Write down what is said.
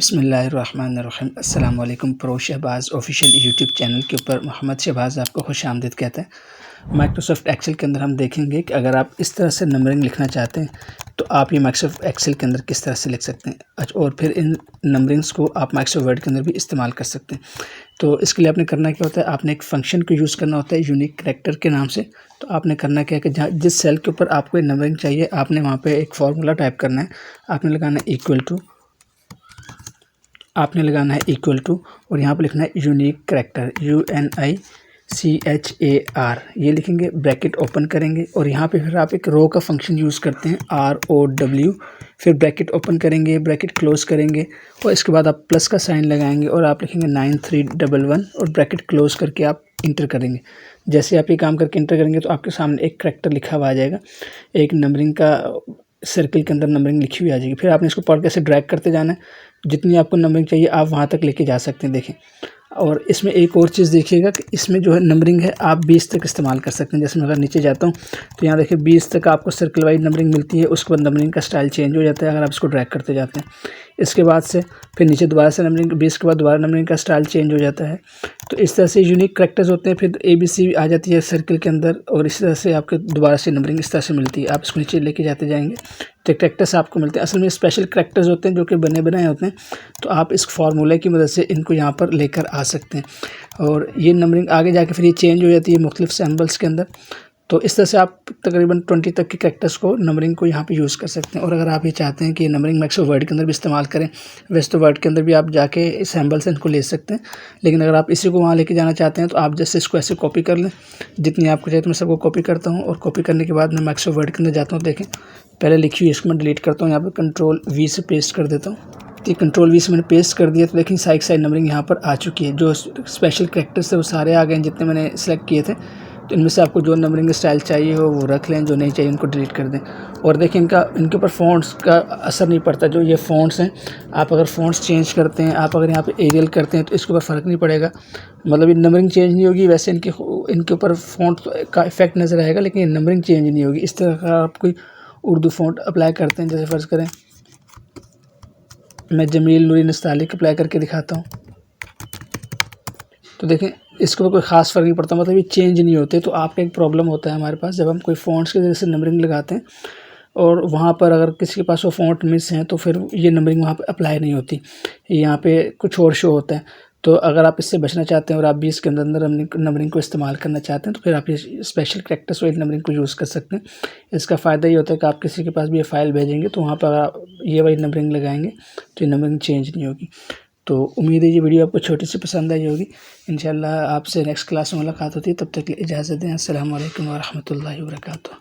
बिस्मिल्लाहिर्रहमानिर्रहीम। अस्सलाम वालेकुम। Pro Shahbaz official YouTube channel के ऊपर मोहम्मद शहबाज़ आपको खुश आमदीद कहते हैं। माइक्रोसॉफ्ट एक्सेल के अंदर हम देखेंगे कि अगर आप इस तरह से नंबरिंग लिखना चाहते हैं तो आप ये माइक्रोसॉफ्ट एक्सेल के अंदर किस तरह से लिख सकते हैं। अच्छा, और फिर इन नंबरिंग्स को आप माइक्रोसॉफ्ट वर्ड के अंदर भी इस्तेमाल कर सकते हैं। तो इसके लिए आपने करना क्या होता है, आपने एक फ़ंक्शन को यूज़ करना होता है यूनिक करैक्टर के नाम से। तो आपने करना क्या है कि जहाँ जिस सेल के ऊपर आपको ये नंबरिंग चाहिए, आपने वहाँ पे एक फार्मूला टाइप करना है। आपने लगाना है इक्वल टू और यहाँ पर लिखना है यूनिक करैक्टर UNICHAR, ये लिखेंगे, ब्रैकेट ओपन करेंगे और यहाँ पे फिर आप एक रो का फंक्शन यूज़ करते हैं ROW, फिर ब्रैकेट ओपन करेंगे, ब्रैकेट क्लोज़ करेंगे और इसके बाद आप प्लस का साइन लगाएंगे और आप लिखेंगे 9311 और ब्रैकेट क्लोज़ करके आप इंटर करेंगे। जैसे आप ये काम करके इंटर करेंगे तो आपके सामने एक करैक्टर लिखा हुआ आ जाएगा, एक नंबरिंग का सर्कल के अंदर नंबरिंग लिखी हुई आ जाएगी। फिर आपने इसको पढ़ के ऐसे ड्रैग करते जाना है, जितनी आपको नंबरिंग चाहिए आप वहाँ तक लेके जा सकते हैं। देखें, और इसमें एक और चीज़ देखिएगा कि इसमें जो है नंबरिंग है आप 20 तक इस्तेमाल कर सकते हैं। जैसे मैं अगर नीचे जाता हूँ तो यहाँ देखिए 20 तक आपको सर्कल वाइज नंबरिंग मिलती है। उसके बाद नंबरिंग का स्टाइल चेंज हो जाता है अगर आप इसको ड्रैग करते जाते हैं। इसके बाद से फिर नीचे दोबारा से नंबरिंग 20 के बाद दोबारा नंबरिंग का स्टाइल चेंज हो जाता है। तो इस तरह से यूनिक करैक्टर्स होते हैं। फिर ABC आ जाती है सर्कल के अंदर और इस तरह से आपके दोबारा से नंबरिंग इस तरह से मिलती है। आप इसको नीचे लेके जाते जाएंगे तो करैक्टर्स आपको मिलते हैं। असल में स्पेशल करैक्टर्स होते हैं जो कि बने बनाए होते हैं। तो आप इस फार्मूले की मदद से इनको यहाँ पर लेकर आ सकते हैं और ये नंबरिंग आगे जाके फिर ये चेंज हो जाती है मुख्तलिफ सैम्बल्स के अंदर। तो इस तरह से आप तकरीबन 20 तक के करैक्टर्स को नंबरिंग को यहाँ पे यूज़ कर सकते हैं। और अगर आप ये चाहते हैं कि नंबरिंग माइक्रोसॉफ्ट वर्ड के अंदर भी इस्तेमाल करें, वैसे तो वर्ड के अंदर भी आप जाके सैम्बल से इनको ले सकते हैं, लेकिन अगर आप इसी को वहाँ लेके जाना चाहते हैं तो आप जैसे इसको ऐसे कॉपी कर लें, जितनी आपको चाहिए तो मैं सबको कॉपी करता हूँ और कॉपी करने के बाद मैं माइक्रोसॉफ्ट वर्ड के अंदर जाता हूँ। देखें, पहले लिखी हुई इसको मैं डिलीट करता हूँ, यहाँ पर Ctrl+V से पेस्ट कर देता हूँ। तो Ctrl+V से मैंने पेस्ट कर दिया तो देखें साइड नंबरिंग यहाँ पर आ चुकी है। जो स्पेशल करैक्टर्स थे वो सारे आ गए हैं जितने मैंने सेलेक्ट किए थे। तो इनमें से आपको जो नंबरिंग स्टाइल चाहिए हो वो रख लें, जो नहीं चाहिए उनको डिलीट कर दें। और देखिए इनके ऊपर फ़ॉन्ट्स का असर नहीं पड़ता। जो ये फ़ॉन्ट्स हैं, आप अगर फ़ॉन्ट्स चेंज करते हैं, आप अगर यहाँ पे एरियल करते हैं तो इसके ऊपर फ़र्क नहीं पड़ेगा। मतलब ये नंबरिंग चेंज नहीं होगी, वैसे इनके ऊपर फ़ॉन्ट का इफेक्ट नज़र आएगा लेकिन नंबरिंग चेंज नहीं होगी। इस तरह का आप कोई उर्दू फ़ॉन्ट अप्लाई करते हैं, जैसे फ़र्ज़ करें मैं जमील नूरी नस्तालिक अप्लाई करके दिखाता हूँ, तो देखें इसके ऊपर कोई ख़ास फ़र्क नहीं पड़ता, मतलब ये चेंज नहीं होते। तो आपका एक प्रॉब्लम होता है हमारे पास, जब हम कोई फ़ॉन्ट्स के ज़रिए से नंबरिंग लगाते हैं और वहाँ पर अगर किसी के पास वो फ़ॉन्ट मिस हैं तो फिर ये नंबरिंग वहाँ पे अप्लाई नहीं होती, यहाँ पे कुछ और शो होता है। तो अगर आप इससे बचना चाहते हैं और आप भी इसके अंदर नंबरिंग को इस्तेमाल करना चाहते हैं तो फिर आप ये स्पेशल करैक्टर्स वाली नंबरिंग को यूज़ कर सकते हैं। इसका फ़ायदा ये होता है कि आप किसी के पास भी ये फ़ाइल भेजेंगे तो वहाँ पर अगर आप ये वाली नंबरिंग लगाएंगे तो ये नंबरिंग चेंज नहीं होगी। तो उम्मीद है ये वीडियो आपको छोटी सी पसंद आई होगी। इंशाल्लाह आपसे नेक्स्ट क्लास में मुलाकात होती है, तब तक के लिए इजाज़त दें। अस्सलाम वालेकुम व रहमतुल्लाहि व बरकातुहू।